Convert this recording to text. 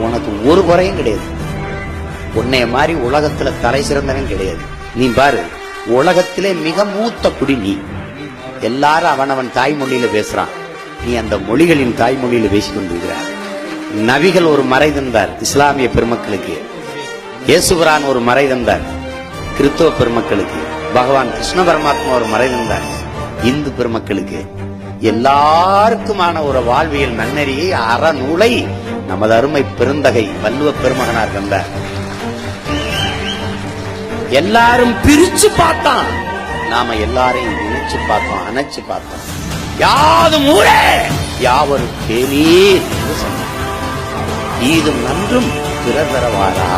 உனக்கு ஒரு குறையும் கிடையாது. உன்னைய மாதிரி உலகத்துல தலை சிறந்தவன் கிடையாது. நீ பாரு, உலகத்திலே மிக மூத்த குடி நீ. எல்லாரும் அவனவன் தாய்மொழியில பேசுறான், நீ அந்த மொழிகளின் தாய்மொழியில பேசிக் கொண்டிருக்கிறார். நபிகள் ஒரு மறை தந்தார் இஸ்லாமிய பெருமக்களுக்கு, இயேசுபிரான் ஒரு மறை தந்தார் கிறிஸ்தவ பெருமக்களுக்கு, பகவான் கிருஷ்ண பரமாத்மா ஒரு மறை தந்தார் இந்து பெருமக்களுக்கு. எல்லாருக்குமான ஒரு வாழ்வியல் நன்னெறியை அறநூலை நமது அருமை பெருந்தகை வள்ளுவ பெருமகனார் தந்தார். எல்லாரும் பிரிச்சு பார்த்தான், நாம எல்லாரையும் நினைச்சு பார்த்தோம், அணைச்சு பார்த்தோம். யாதும் ஊரே யாவரும் கேளீர் என்று சொன்னார். ஈதும் நன்றும் பிறர் தரவாரா.